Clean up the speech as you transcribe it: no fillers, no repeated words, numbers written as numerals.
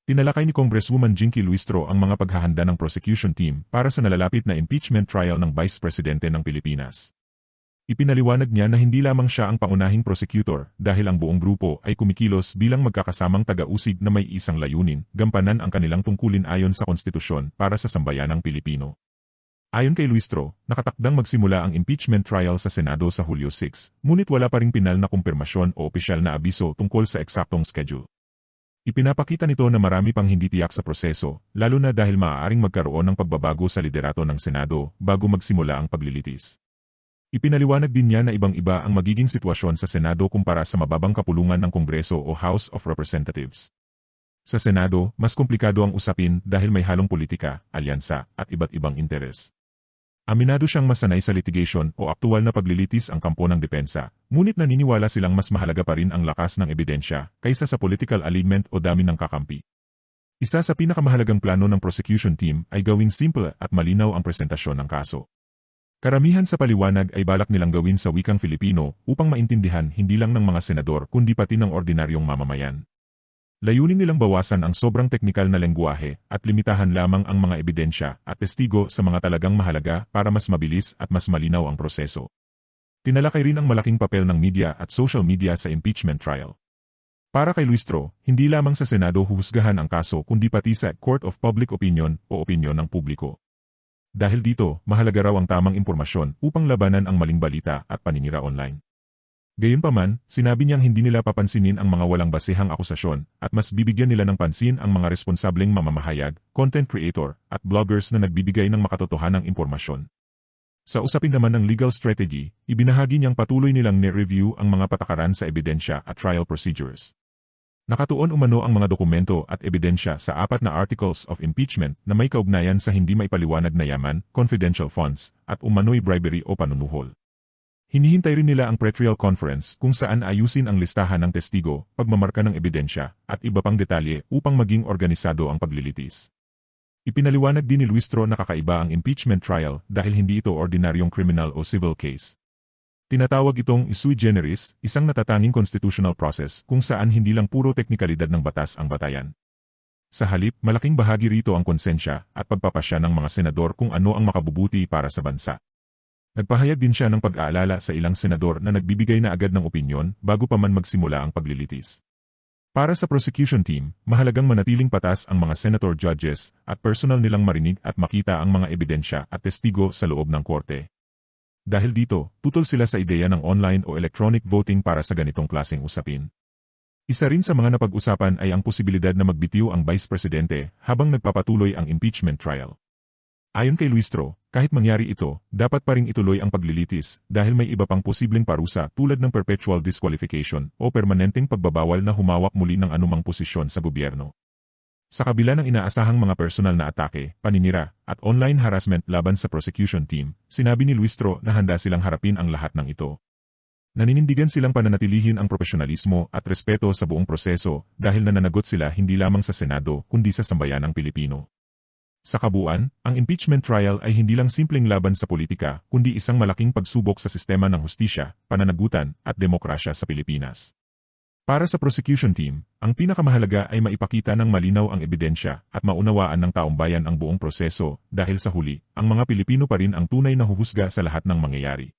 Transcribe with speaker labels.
Speaker 1: Tinalakay ni Congresswoman Jinky Luistro ang mga paghahanda ng prosecution team para sa nalalapit na impeachment trial ng Vice Presidente ng Pilipinas. Ipinaliwanag niya na hindi lamang siya ang pangunahing prosecutor dahil ang buong grupo ay kumikilos bilang magkakasamang taga-usig na may isang layunin, gampanan ang kanilang tungkulin ayon sa konstitusyon para sa sambayanang Pilipino. Ayon kay Luistro, nakatakdang magsimula ang impeachment trial sa Senado sa Hulyo 6, ngunit wala pa ring pinal na kumpirmasyon o opisyal na abiso tungkol sa eksaktong schedule. Ipinapakita nito na marami pang hindi tiyak sa proseso, lalo na dahil maaaring magkaroon ng pagbabago sa liderato ng Senado bago magsimula ang paglilitis. Ipinaliwanag din niya na ibang-iba ang magiging sitwasyon sa Senado kumpara sa mababang kapulungan ng Kongreso o House of Representatives. Sa Senado, mas komplikado ang usapin dahil may halong politika, alyansa, at iba't ibang interes. Aminado siyang masanay sa litigation o aktual na paglilitis ang kampo ng depensa, ngunit naniniwala silang mas mahalaga pa rin ang lakas ng ebidensya kaysa sa political alignment o dami ng kakampi. Isa sa pinakamahalagang plano ng prosecution team ay gawing simple at malinaw ang presentasyon ng kaso. Karamihan sa paliwanag ay balak nilang gawin sa wikang Filipino upang maintindihan hindi lang ng mga senador kundi pati ng ordinaryong mamamayan. Layunin nilang bawasan ang sobrang teknikal na lengguwahe at limitahan lamang ang mga ebidensya at testigo sa mga talagang mahalaga para mas mabilis at mas malinaw ang proseso. Tinalakay rin ang malaking papel ng media at social media sa impeachment trial. Para kay Luistro, hindi lamang sa Senado huhusgahan ang kaso kundi pati sa Court of Public Opinion o opinyon ng publiko. Dahil dito, mahalaga raw ang tamang impormasyon upang labanan ang maling balita at paninira online. Gayunpaman, sinabi niyang hindi nila papansinin ang mga walang basehang akusasyon at mas bibigyan nila ng pansin ang mga responsableng mamamahayag, content creator, at bloggers na nagbibigay ng makatotohanang impormasyon. Sa usapin naman ng legal strategy, ibinahagi niyang patuloy nilang ni-review ang mga patakaran sa ebidensya at trial procedures. Nakatuon umano ang mga dokumento at ebidensya sa 4 na articles of impeachment na may kaugnayan sa hindi maipaliwanag na yaman, confidential funds, at umano'y bribery o panunuhol. Hinihintay rin nila ang pre-trial conference kung saan ayusin ang listahan ng testigo, pagmamarka ng ebidensya, at iba pang detalye upang maging organisado ang paglilitis. Ipinaliwanag din ni Luistro na kakaiba ang impeachment trial dahil hindi ito ordinaryong criminal o civil case. Tinatawag itong sui generis, isang natatanging constitutional process kung saan hindi lang puro teknikalidad ng batas ang batayan. Sa halip, malaking bahagi rito ang konsensya at pagpapasya ng mga senador kung ano ang makabubuti para sa bansa. Nagpahayag din siya ng pag-aalala sa ilang senador na nagbibigay na agad ng opinyon bago pa man magsimula ang paglilitis. Para sa prosecution team, mahalagang manatiling patas ang mga senator judges at personal nilang marinig at makita ang mga ebidensya at testigo sa loob ng korte. Dahil dito, tutol sila sa ideya ng online o electronic voting para sa ganitong klaseng usapin. Isa rin sa mga napag-usapan ay ang posibilidad na magbitiw ang Vice Presidente habang nagpapatuloy ang impeachment trial. Ayon kay Luistro, kahit mangyari ito, dapat pa ring ituloy ang paglilitis dahil may iba pang posibleng parusa tulad ng perpetual disqualification o permanenteng pagbabawal na humawak muli ng anumang posisyon sa gobyerno. Sa kabila ng inaasahang mga personal na atake, paninira, at online harassment laban sa prosecution team, sinabi ni Luistro na handa silang harapin ang lahat ng ito. Naninindigan silang pananatilihin ang profesionalismo at respeto sa buong proseso dahil nananagot sila hindi lamang sa Senado kundi sa sambayanang Pilipino. Sa kabuuan, ang impeachment trial ay hindi lang simpleng laban sa politika, kundi isang malaking pagsubok sa sistema ng hustisya, pananagutan, at demokrasya sa Pilipinas. Para sa prosecution team, ang pinakamahalaga ay maipakita ng malinaw ang ebidensya at maunawaan ng taong bayan ang buong proseso dahil sa huli, ang mga Pilipino pa rin ang tunay na huhusga sa lahat ng mangyayari.